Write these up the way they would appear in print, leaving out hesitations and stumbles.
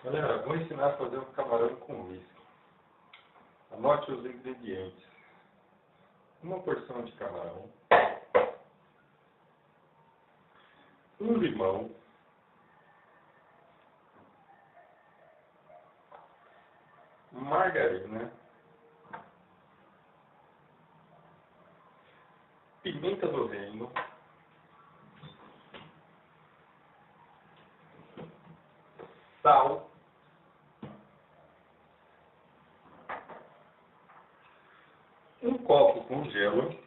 Galera, vou ensinar a fazer um camarão com whisky. Anote os ingredientes. Uma porção de camarão, um limão, margarina, pimenta do reino, sal, um copo com gelo,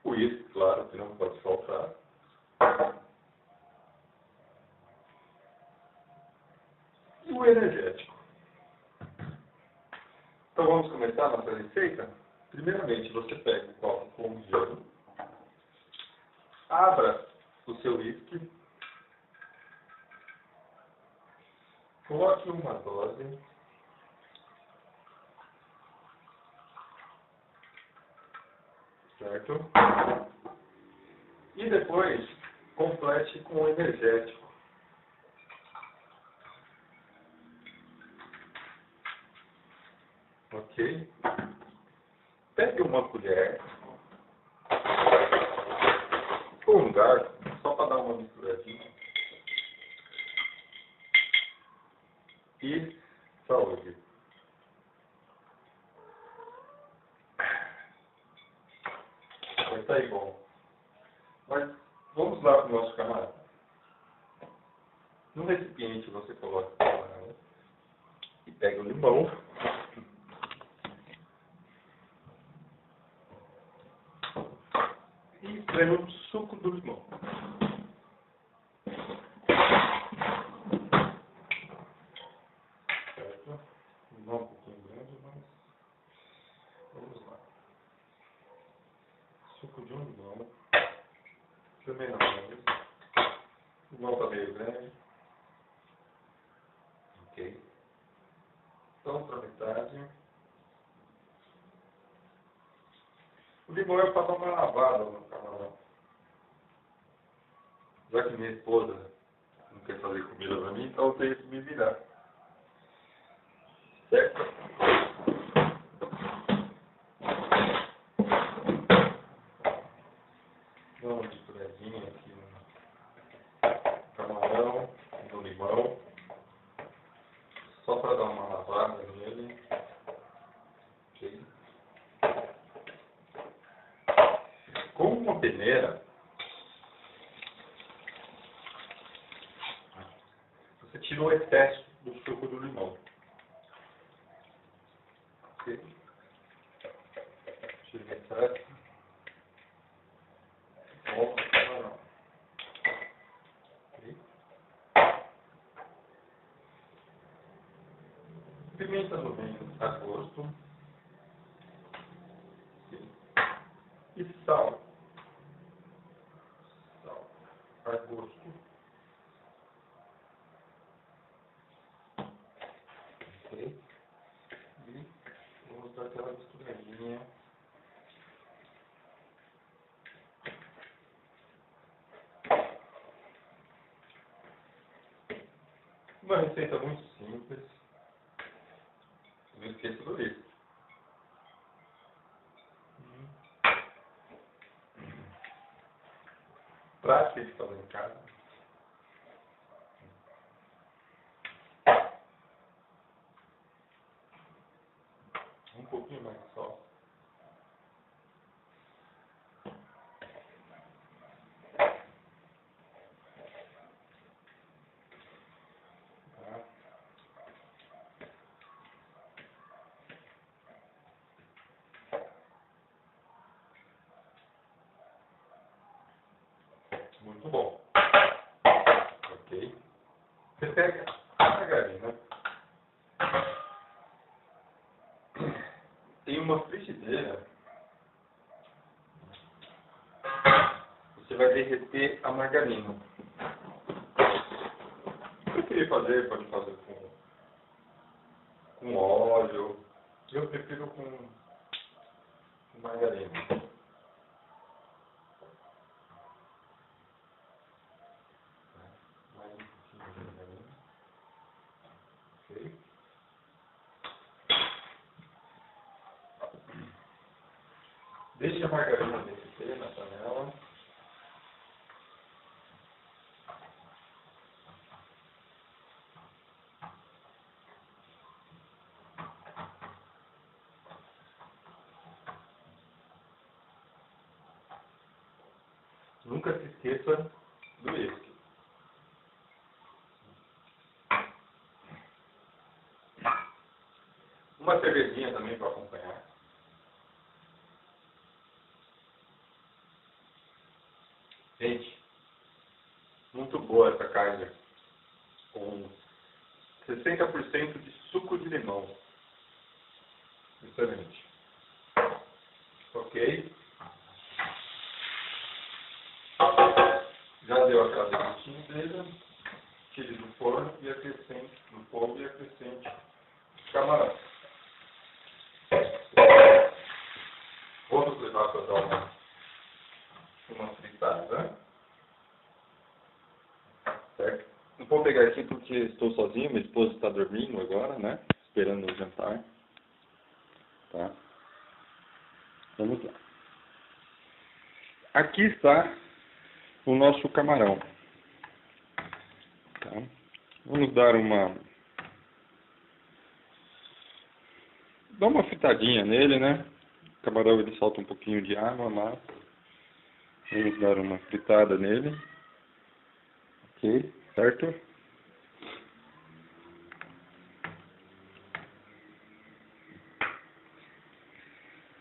o uísque, claro, que não pode faltar, e o energético. Então vamos começar a nossa receita? Primeiramente você pega o copo com gelo, abra o seu uísque, coloque uma dose, certo? E depois complete com o energético. Ok? Pegue uma colher ou um garfo, só para dar uma misturadinha. E saúde. Vai sair bom. Mas vamos lá para o nosso camarão. No recipiente você coloca o camarão e pega o limão. E espreme o suco do limão. Certo? Não um pouquinho grande, mas vamos lá. Suco de um limão. Também não grande. O limão está meio grande. Ok. Então, para metade. O limão é para dar uma lavada no camarão. Já que minha esposa não quer fazer comida para mim, então eu tenho que me virar. Certo? Dá uma misturadinha aqui no camarão, no limão. Só para dar uma lavada nele. Ok? Com uma peneira, você tira o excesso do suco do limão. Ok? Tira o excesso. Volta o camarão. Ok? Pimenta do reino a gosto. Ok? E sal. Sal a gosto. Ok? E vamos dar aquela misturadinha. Uma receita muito simples. Não esqueça do leite. Prática de fazer em casa. Um pouquinho mais de sal. Tá? Muito bom. Ok? Você pega a margarina. Tem uma frigideira. Você vai derreter a margarina. Se você querer fazer, pode fazer com óleo. Eu prefiro com margarina. Deixa a margarina derreter na panela. Nunca se esqueça do uísque. Uma cervejinha também para acompanhar. Gente, muito boa essa carne. Com 60% de suco de limão. Excelente. Ok. Já deu aquela derretidinha dele. Tire do forno e acrescente no fogo e acrescente camarão. Vamos levar para dar uma fritada. Certo? Não vou pegar aqui porque estou sozinho, minha esposa está dormindo agora, né? Esperando o jantar. Tá? Vamos lá. Aqui está o nosso camarão. Tá? Vamos dar uma fritadinha nele, né? O camarão ele solta um pouquinho de água, mas vamos dar uma fritada nele. Ok, certo?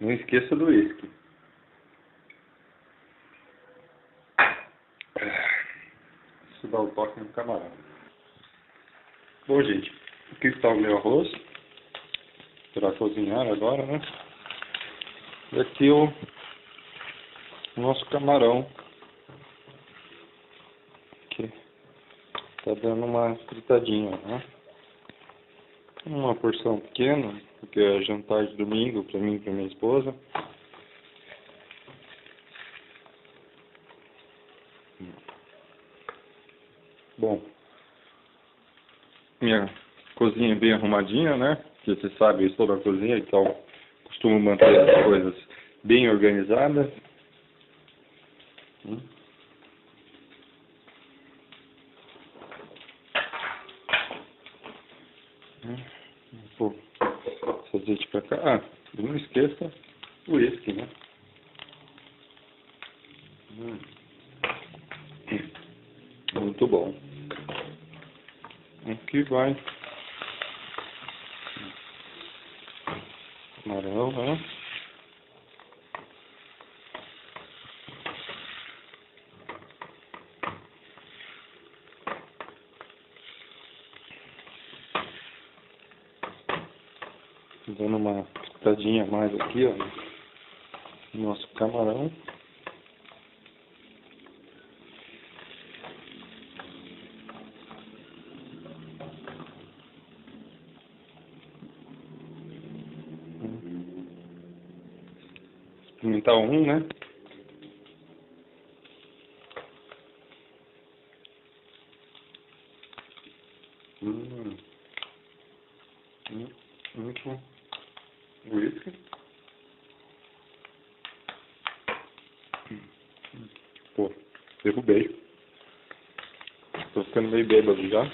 Não esqueça do uísque. Isso dá o toque no camarão. Bom, gente, aqui está o meu arroz. Para cozinhar agora, né? E aqui o nosso camarão. Que tá dando uma fritadinha, né? Uma porção pequena, porque é jantar de domingo para mim e para minha esposa. Bom, minha cozinha é bem arrumadinha, né? Porque você sabe, eu estou na cozinha, então costumo manter as coisas bem organizadas. Pô, esse azeite pra cá. Ah, e não esqueça o uísque, né? Muito bom. Aqui vai camarão, né? Dando uma pitadinha a mais aqui, ó, no nosso camarão. Experimentar um, né? Muito uísque. Pô, derrubei. Tô ficando meio bêbado já.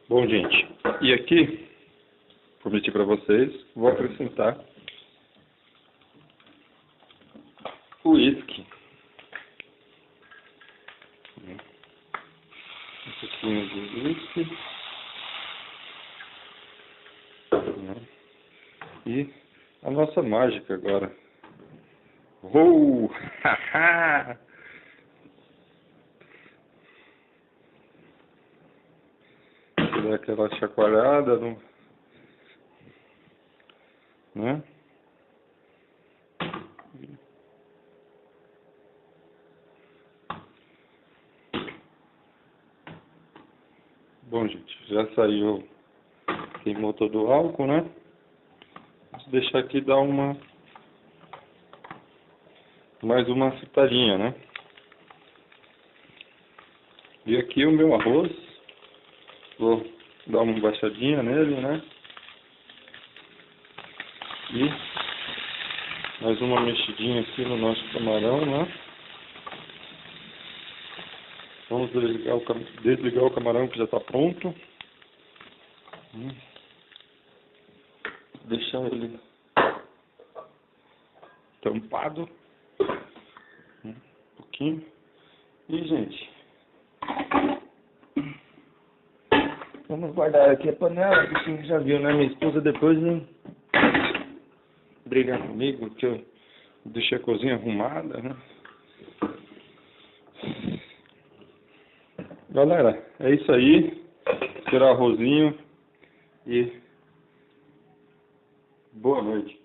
Bom, gente, e aqui, prometi para vocês, vou acrescentar o uísque. Um pouquinho de uísque. E a nossa mágica agora. Haha! Dar aquela chacoalhada, né? Bom, gente, já saiu, queimou todo o álcool, né? Vamos deixar aqui dar mais uma fritadinha, né? E aqui o meu arroz. Vou dar uma baixadinha nele, né? E mais uma mexidinha aqui no nosso camarão, né? Vamos desligar o camarão que já está pronto. Deixar ele tampado um pouquinho. E, gente, vamos guardar aqui a panela, porque já viu, né? Minha esposa depois vem brigar comigo, que eu deixei a cozinha arrumada, né? Galera, é isso aí. Será arrozinho e boa noite.